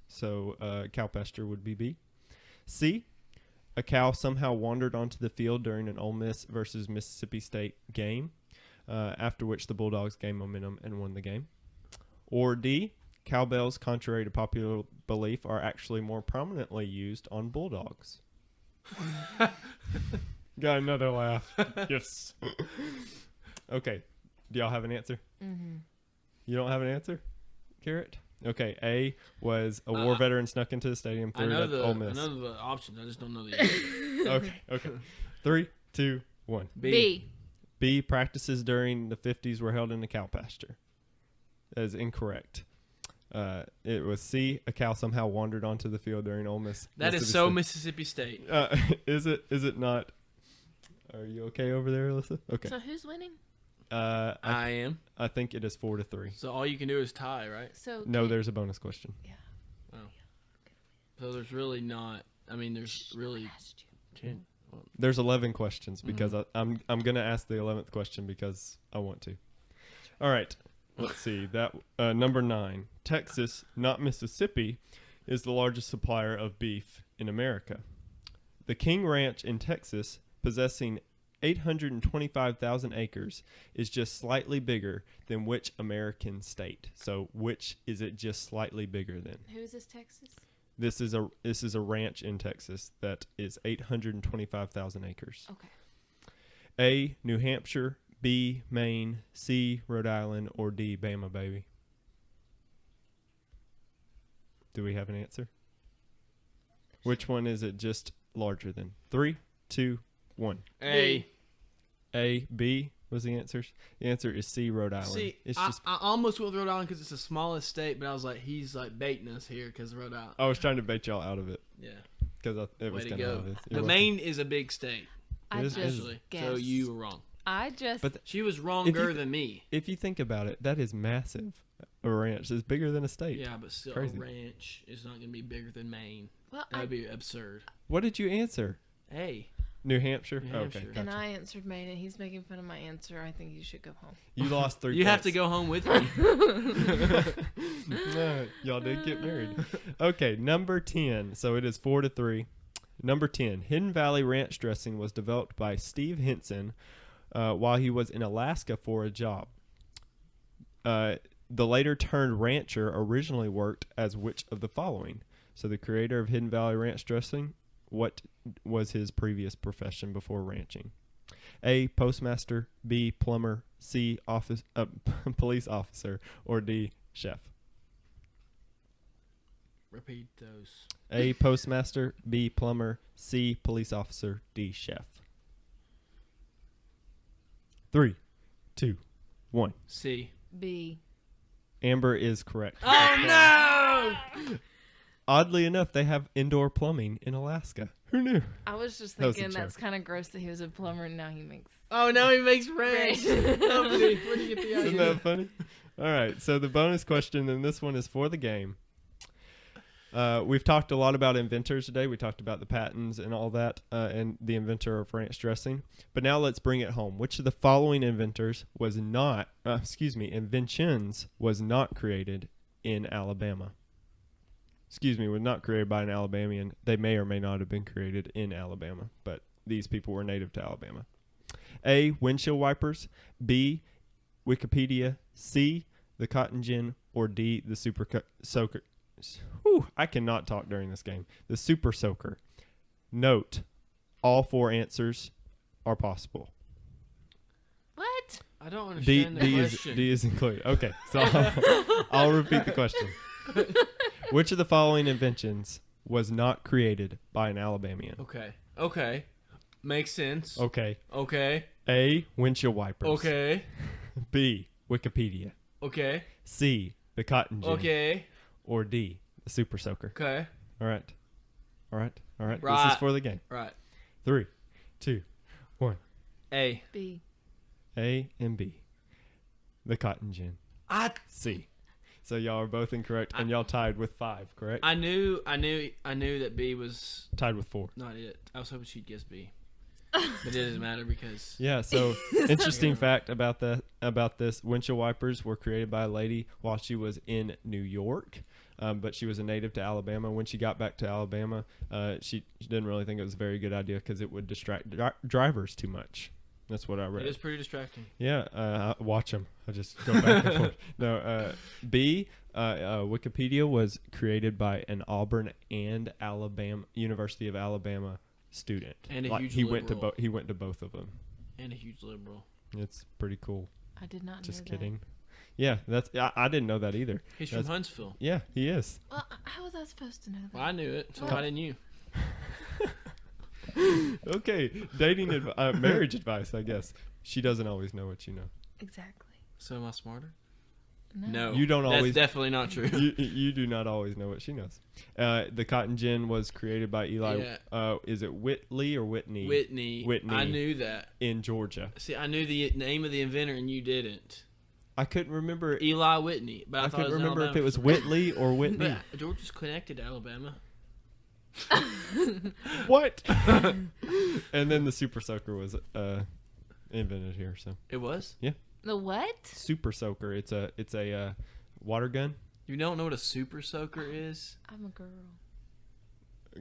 So cow pasture would be B. C, a cow somehow wandered onto the field during an Ole Miss versus Mississippi State game, after which the Bulldogs gained momentum and won the game. Or D, cowbells, contrary to popular belief, are actually more prominently used on bulldogs. Got another laugh. Yes. Okay. Do y'all have an answer? Mm-hmm. You don't have an answer, Garrett? Okay. A was a war veteran snuck into the stadium, threw it at Ole Miss. I know the options. I just don't know the answer. Okay. 3, 2, 1. B. B, practices during the 50s were held in a cow pasture. That is incorrect. It was C, a cow somehow wandered onto the field during Ole Miss. That is so Mississippi State. Is it not? Are you okay over there, Alyssa? Okay. So who's winning? I am. I think it is 4-3. So all you can do is tie, right? So No, there's a bonus question. Yeah. Oh. So there's really not. I mean, there's really 10. There's 11 questions because I'm gonna ask the 11th question because I want to. All right. Let's see. That number 9. Texas, not Mississippi, is the largest supplier of beef in America. The King Ranch in Texas, possessing 825,000 acres, is just slightly bigger than which American state? So, which is it just slightly bigger than? Who is this, Texas? This is a ranch in Texas that is 825,000 acres. Okay. A, New Hampshire, B, Maine, C, Rhode Island, or D, Bama, baby. Do we have an answer? Which one is it just larger than? 3, 2, 1. A. A, B was the answer. The answer is C, Rhode Island. See, it's I just. almost went with Rhode Island because it's the smallest state, but I was like, he's like baiting us here because Rhode Island. I was trying to bait y'all out of it Yeah. because it was Way to kind of go. obvious. But Maine is a big state, I It is- just actually. guessed. So you were wrong. I just. But She was If wronger you- than me. If you think about it, that is massive. A ranch is bigger than a state. Yeah, but still, Crazy. a ranch is not going to be bigger than Maine. well, That would be absurd. What did you answer? A. New Hampshire? New Okay, Hampshire. gotcha. and I answered Maine, and he's making fun of my answer. I think you should go home. You lost 3 You have points. to go home with me. Y'all did get married. Okay, number 10. So it is 4-3. Number 10. Hidden Valley Ranch dressing was developed by Steve Henson while he was in Alaska for a job. The later turned rancher originally worked as which of the following? So the creator of Hidden Valley Ranch dressing, what was his previous profession before ranching? A, postmaster, B, plumber, C, police officer, or D, chef. Repeat those. A, postmaster, B, plumber, C, police officer, D, chef. 3, 2, 1. C. B. Amber is correct. Oh, no! Oddly enough, they have indoor plumbing in Alaska. Who knew? I was just That was a thinking that's joke. kind of gross that he was a plumber and now he makes. Oh, now he makes ranch. Lovely. Where do you get the Isn't idea? that funny? All right, so the bonus question, and this one is for the game. We've talked a lot about inventors today. We talked about the patents and all that, and the inventor of ranch dressing. But now let's bring it home. Which of the following inventions was not created in Alabama? Was not created by an Alabamian. They may or may not have been created in Alabama, but these people were native to Alabama. A, windshield wipers. B, Wikipedia. C, the cotton gin. Or D, the super soaker. Whew, I cannot talk during this game. The super soaker. Note, all 4 answers are possible. What? I don't understand the question. D is included. Okay, so I'll repeat the question. Which of the following inventions was not created by an Alabamian? Okay. Makes sense. Okay. Okay. A, windshield wipers. Okay. B, Wikipedia. Okay. C, the cotton gin. Okay. Or D, the super soaker. Okay. All right. This is Right. for the game. Right. 3, 2, 1. A. B. A and B. The cotton gin. C. So y'all are both incorrect, and y'all tied with 5, correct? I knew that B was Tied with 4. not it. I was hoping she'd guess B. But it doesn't matter because Yeah, so interesting fact about this, windshield wipers were created by a lady while she was in New York. but she was a native to Alabama. When she got back to Alabama, she didn't really think it was a very good idea because it would distract drivers too much. That's what I read. It is pretty distracting. Yeah, watch them. I just go back and forth. No, B, Wikipedia was created by an Auburn and University of Alabama student. And a huge he liberal. he went to both of them. And a huge liberal. It's pretty cool. I did not know Just that. kidding. Yeah, I didn't know that either. He's from Huntsville. Yeah, he is. Well, how was I supposed to know that? Well, I knew it, so Well- why didn't you? Okay, dating marriage advice, I guess. She doesn't always know what you know. Exactly. So am I smarter? No. You don't always. That's definitely not true. You do not always know what she knows. The cotton gin was created by Eli. Yeah. Is it Whitley or Whitney? Whitney. I knew that. In Georgia. See, I knew the name of the inventor, and you didn't. I couldn't remember. Eli Whitney, but I thought couldn't it was remember if Alabama it was for- Whitley or Whitney. But Georgia's connected to Alabama. What? And then the Super Soaker was invented here. So It was? The what? Super Soaker. It's a water gun. You don't know what a super soaker is? I'm a girl.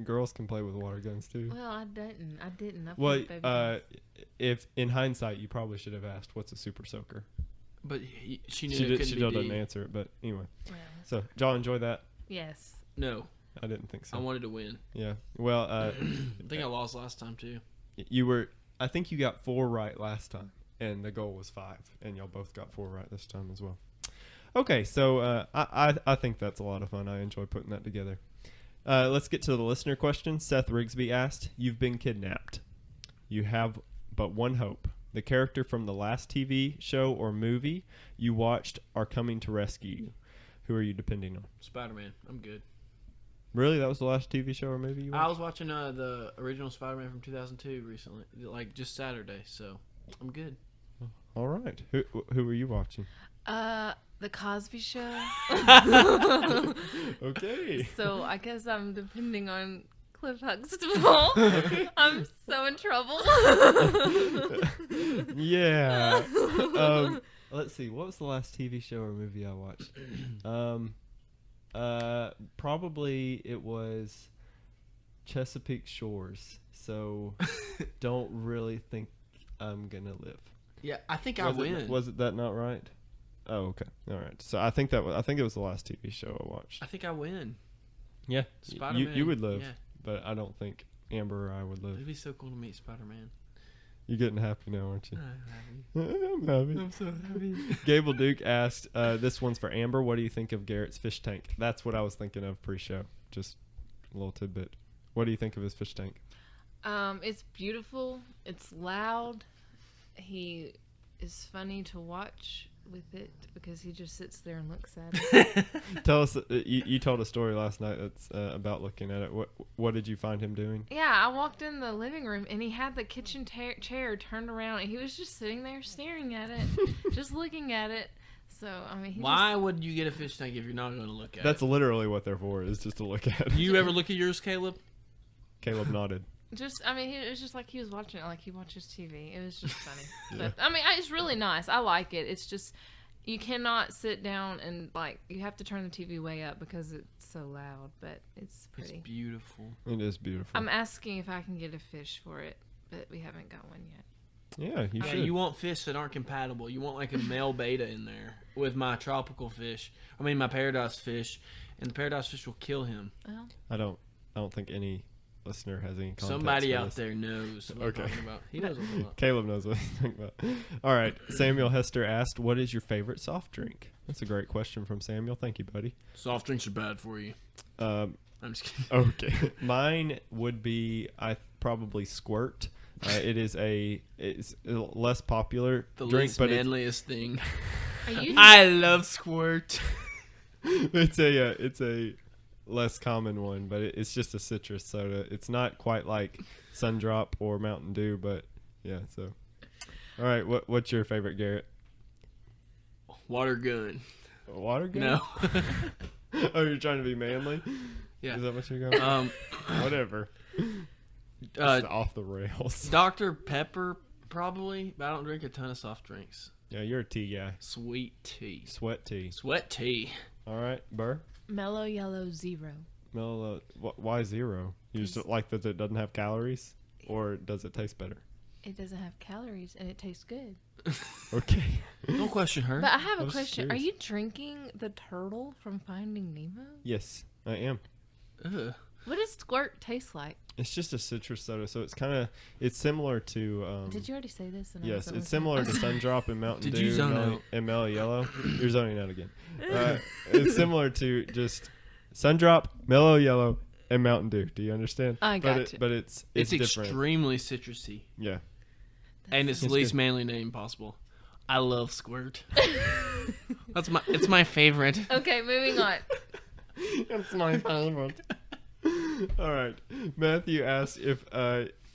Girls can play with water guns too. Well, I didn't. I Well, played baby if in hindsight, you probably should have asked, "What's a Super Soaker?" But she knew She it did. couldn't She be still D. didn't answer it, but anyway. Well, So, y'all enjoy that? yes. No, I didn't think so. I wanted to win. Yeah. Well, I think I lost last time, too. you were. I think you got 4 right last time, and the goal was 5, and y'all both got 4 right this time as well. Okay, so I think that's a lot of fun. I enjoy putting that together. Let's get to the listener question. Seth Rigsby asked, "You've been kidnapped. You have but one hope. The character from the last TV show or movie you watched are coming to rescue you. Who are you depending on?" Spider-Man. I'm good. Really? That was the last TV show or movie you watched? I was watching the original Spider-Man from 2002 recently, like just Saturday, so I'm good. All right. Who were you watching? The Cosby Show. Okay. So I guess I'm depending on Cliff Huxtable. I'm so in trouble. Yeah. Let's see. What was the last TV show or movie I watched? Probably it was Chesapeake Shores. So don't really think I'm gonna live. Yeah, I think I win. Was it that not right? Oh, okay. All right. So I think it was the last TV show I watched. I think I win. Yeah. Spider-Man. You would live, Yeah. but I don't think Amber or I would live. It'd be so cool to meet Spider-Man. You're getting happy now, aren't you? I'm happy. I'm happy. I'm so happy. Gable Duke asked, this one's for Amber. What do you think of Garrett's fish tank? That's what I was thinking of pre-show. Just a little tidbit. What do you think of his fish tank? It's beautiful. It's loud. He is funny to watch with it because he just sits there and looks at it. Tell us. You told a story last night that's about looking at it. What did you find him doing? Yeah, I walked in the living room and he had the kitchen chair turned around and he was just sitting there staring at it, just looking at it. So I mean, Why would you get a fish tank if you're not going to look at That's it? literally what they're for. Is just to look at it. Do you ever look at yours, Caleb? Caleb nodded. it was just like he was watching it like he watches TV. It was just funny. But I mean, it's really nice. I like it. It's just you cannot sit down and like you have to turn the TV way up because it's so loud. But it's pretty. It's beautiful. It is beautiful. I'm asking if I can get a fish for it, but we haven't got one yet. Yeah, you Yeah, should. you want fish that aren't compatible. You want like a male beta in there with my tropical fish. I mean, my paradise fish, and the paradise fish will kill him. Well, I don't think any listener has any context Somebody for out this. there knows what Okay. I'm talking about. He knows what I'm talking about. Caleb knows what he's talking about. All right. Samuel Hester asked, "What is your favorite soft drink?" That's a great question from Samuel. Thank you, buddy. Soft drinks are bad for you. I'm just kidding. Okay. Mine would be probably Squirt. It's a less popular The drink, least but manliest thing. are you? I love Squirt. it's a less common one, but it's just a citrus soda. It's not quite like Sundrop or Mountain Dew, but yeah. So, all right. What's your favorite, Garrett? Water gun. Water gun? No. Oh, you're trying to be manly? Yeah. Is that what you're going? Whatever. Just off the rails. Dr. Pepper, probably, but I don't drink a ton of soft drinks. Yeah, you're a tea guy. Sweet tea. Sweat tea. Sweat tea. All right, Burr. Mellow Yellow Zero. Mellow. Why 0? You just like that it doesn't have calories, or does it taste better? It doesn't have calories and it tastes good. Okay. Don't question her. But I have I a was question. curious. Are you drinking the turtle from Finding Nemo? Yes, I am. Ugh. What does squirt taste like? It's just a citrus soda, so it's similar to. Did you already say this? And I Yes, wasn't it's listening? similar to Sundrop and Mountain Did Dew you zone out? and Mellow Yellow. You're zoning out again. It's similar to just Sundrop, Mellow Yellow, and Mountain Dew. Do you understand? I got you. But it's It's different. extremely citrusy. Yeah. And it's the It's least good. manly name possible. I love Squirt. It's my favorite. Okay, moving on. It's my favorite. All right. Matthew asks if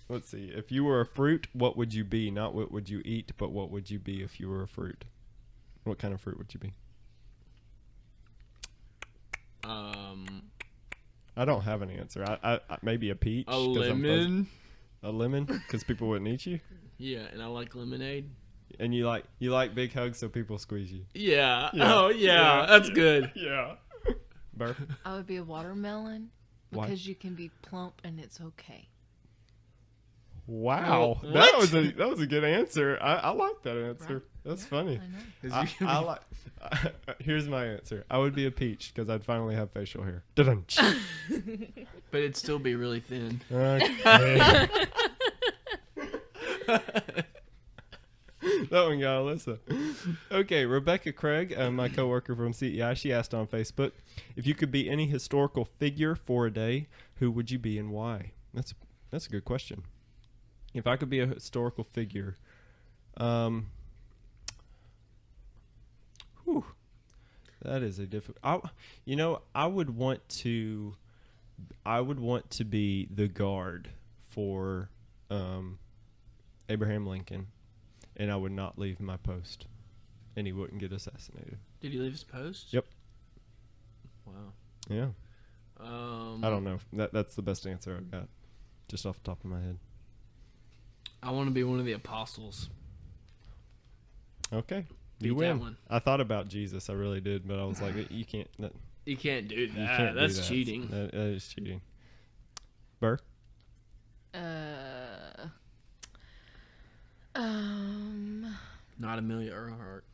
let's see, if you were a fruit, what would you be? Not what would you eat, but what would you be if you were a fruit? What kind of fruit would you be? I don't have an answer. I maybe a peach. A 'cause I'm lemon. a lemon because people wouldn't eat you, Yeah, and I like lemonade. and you like big hugs so people squeeze you. Yeah. Yeah. Oh yeah, Yeah. that's good. Yeah. Burr. I would be a watermelon Why? because you can be plump and it's okay. Wow, Oh, that what? was a good answer. I like that answer. That's funny. I know. I like. Here's my answer. I would be a peach because I'd finally have facial hair. Dun-dun. But it'd still be really thin. Okay. That one got Alyssa. Okay, Rebecca Craig, my coworker from CEI, she asked on Facebook, if you could be any historical figure for a day, who would you be and why? That's a good question. If I could be a historical figure, that is a difficult. I would want to be the guard for Abraham Lincoln, and I would not leave my post, and he wouldn't get assassinated. Did he leave his post? Yep. Wow. Yeah. I don't know. That's the best answer I've got, just off the top of my head. I want to be one of the apostles. Okay. Beat You that win. one. I thought about Jesus. I really did, but I was like, you can't. You can't do that. You can't do That's that. cheating. That is cheating. Burr? Not Amelia Earhart.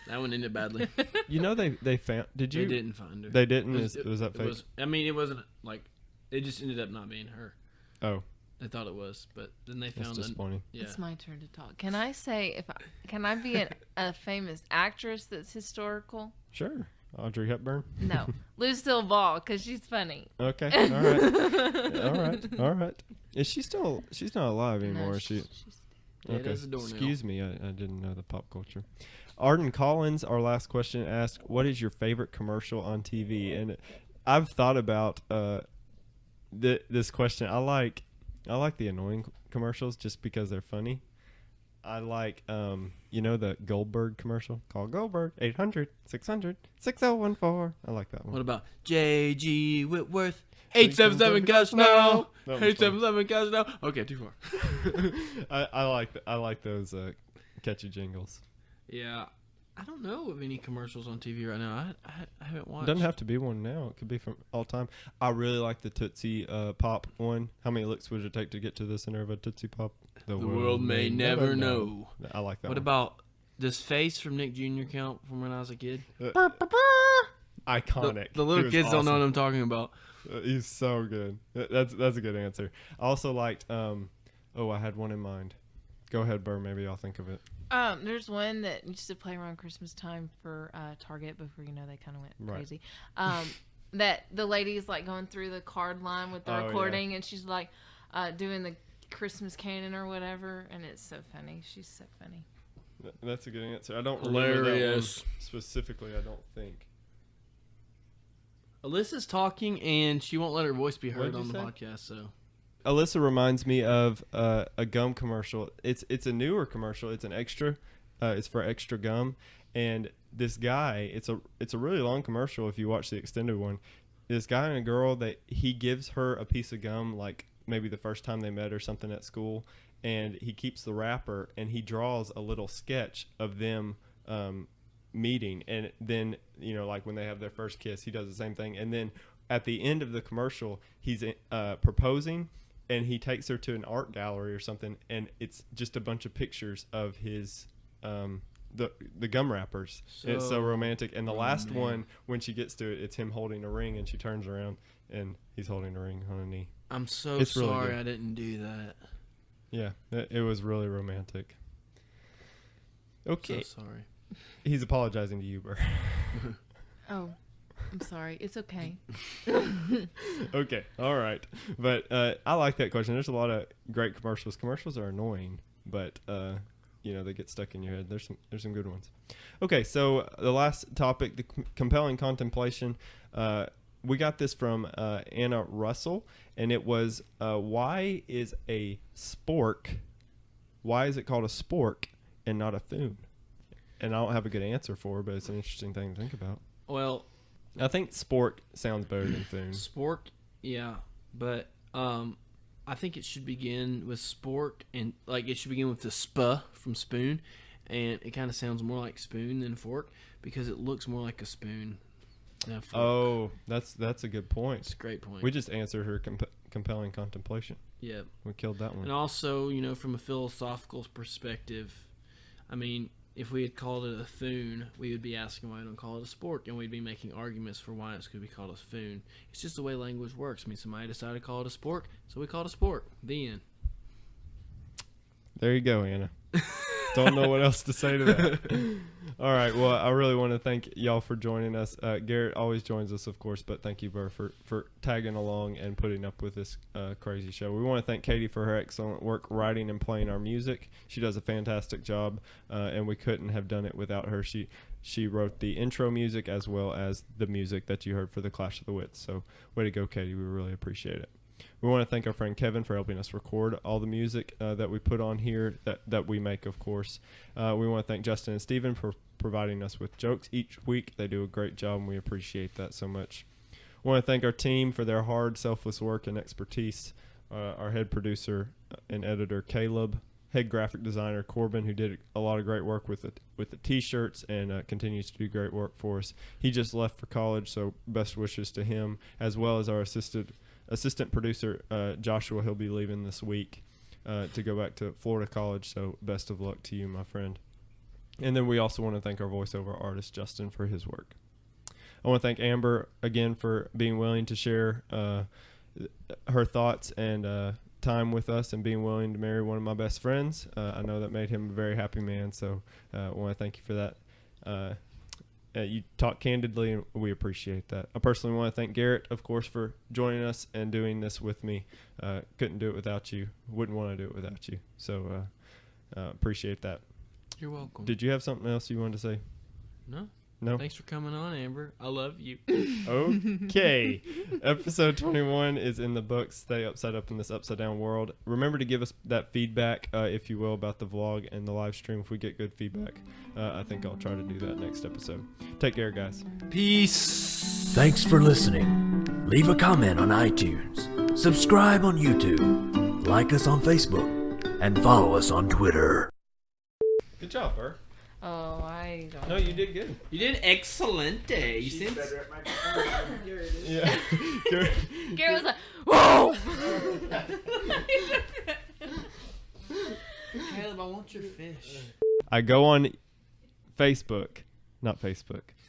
That one ended badly. You know they found. Did you? They didn't find her. They didn't. It Was that fake? I mean, it wasn't like. It just ended up not being her. Oh, They thought it was, but then they that's found disappointing. Yeah. It's my turn to talk. Can I say can I be a famous actress that's historical? Sure. Audrey Hepburn. No, Lucille Ball because she's funny. Okay. All right. All right. Is she still? She's not alive anymore. No, Is she? she's Yeah, Okay. that's a doornail. Excuse me. I didn't know the pop culture. Arden Collins, our last question, asked, "What is your favorite commercial on TV?" And I've thought about this question. I like the annoying commercials just because they're funny. I like the Goldberg commercial. Call Goldberg 800-600-6014. I like that one. What about J.G. Whitworth? 877 cash now. That was 877 cash now. Okay, too far. I like those catchy jingles. Yeah. I don't know of any commercials on TV right now. I haven't watched. Doesn't have to be one now. It could be from all time. I really like the Tootsie Pop one. How many licks would it take to get to the center of a Tootsie Pop? The world may never know. I like that What one. about this face from Nick Jr. count from when I was a kid? Iconic. The little He was kids don't know what awesome. I'm talking about. He's so good. That's a good answer. I also liked I had one in mind. Go ahead, Burr. Maybe I'll think of it. There's one that used to play around Christmas time for Target before they kind of went Right. crazy. That the lady's like going through the card line with the Oh, yeah. recording, and she's like doing the Christmas canon or whatever, and it's so funny. She's so funny. That's a good answer. I don't remember that one Hilarious. specifically. I don't think. Alyssa's talking and she won't let her voice be heard What'd on you the say? podcast. So Alyssa reminds me of a gum commercial. It's a newer commercial. It's an extra. It's for extra gum, and this guy. It's a really long commercial. If you watch the extended one, this guy and a girl that he gives her a piece of gum, like maybe the first time they met or something at school, and he keeps the wrapper and he draws a little sketch of them meeting, and then like when they have their first kiss, he does the same thing, and then at the end of the commercial, he's proposing, and he takes her to an art gallery or something, and it's just a bunch of pictures of his the gum wrappers. It's so romantic. And the last one, when she gets to it, it's him holding a ring, and she turns around and he's holding a ring on a knee. I'm so It's really sorry good. I didn't do that. Yeah, it was really romantic. Okay. So sorry. He's apologizing to you, Burr. Oh, I'm sorry. It's okay. Okay, all right. But I like that question. There's a lot of great commercials. Commercials are annoying, but they get stuck in your head. There's some good ones. Okay, so the last topic, the compelling contemplation. We got this from Anna Russell, and it was why is it called a spork and not a thune? And I don't have a good answer for it, but it's an interesting thing to think about. Well, I think spork sounds better than thune. spork, yeah, but I think it should begin with spork, and like it should begin with the sp from spoon, and it kind of sounds more like spoon than fork because it looks more like a spoon than a fork. Oh, that's a good point. It's a great point. We just answered her compelling contemplation. Yeah, We killed that one. and also from a philosophical perspective, I mean, if we had called it a thune, we would be asking why we don't call it a spork, and we'd be making arguments for why it's going to be called a thune. It's just the way language works. I mean, somebody decided to call it a spork, so we called it a spork. The end. There you go, Anna. Don't know what else to say to that. All right. Well, I really want to thank y'all for joining us. Garrett always joins us, of course, but thank you, Burr, for tagging along and putting up with this crazy show. We want to thank Katie for her excellent work writing and playing our music. She does a fantastic job, and we couldn't have done it without her. She wrote the intro music as well as the music that you heard for the Clash of the Wits. So way to go, Katie. We really appreciate it. We want to thank our friend Kevin for helping us record all the music that we put on here, that we make, of course. We want to thank Justin and Steven for providing us with jokes each week. They do a great job, and we appreciate that so much. We want to thank our team for their hard, selfless work and expertise. Our head producer and editor, Caleb. Head graphic designer, Corbin, who did a lot of great work with the T-shirts and continues to do great work for us. He just left for college, so best wishes to him, as well as our assistant producer, Joshua. He'll be leaving this week to go back to Florida College, so best of luck to you, my friend. And then we also want to thank our voiceover artist, Justin, for his work. I want to thank Amber again for being willing to share her thoughts and time with us and being willing to marry one of my best friends. I know that made him a very happy man, so I want to thank you for that. You talk candidly, and we appreciate that. I personally want to thank Garrett, of course, for joining us and doing this with me. Couldn't do it without you. Wouldn't want to do it without you. So appreciate that. You're welcome. Did you have something else you wanted to say? No. No? Thanks for coming on, Amber. I love you. Okay. Episode 21 is in the books. Stay upside up in this upside down world. Remember to give us that feedback, if you will, about the vlog and the live stream. If we get good feedback, I think I'll try to do that next episode. Take care, guys. Peace. Thanks for listening. Leave a comment on iTunes, subscribe on YouTube, like us on Facebook, and follow us on Twitter. Good job, Burr. Oh, I don't. No, you did good. You did excellent day. You seem Yeah. Garrett was like, whoa! Caleb, I want your fish. I go on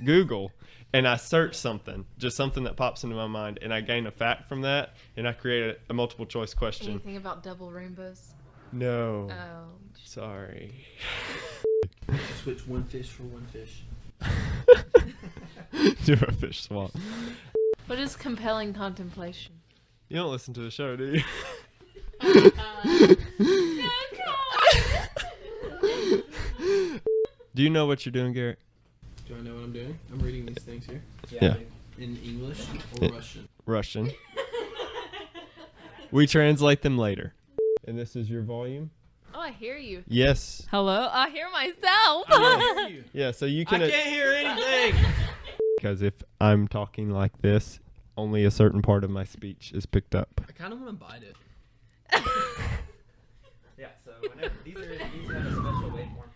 Google, and I search something, just something that pops into my mind, and I gain a fact from that, and I create a multiple choice question. Anything about double rainbows? No. Oh. Sorry. Switch one fish for one fish. Do a fish swap. What is compelling contemplation? You don't listen to the show, do you? No, come on. Do you know what you're doing, Garrett? Do I know what I'm doing? I'm reading these things here. Yeah. In English or Russian? Russian. We translate them later. And this is your volume? Oh, I hear you. Yes. Hello? I hear myself. I hear you. Yeah, so you I can... can't hear anything. Because if I'm talking like this, only a certain part of my speech is picked up. I kind of want to bite it. Yeah, so whenever these have a special waveform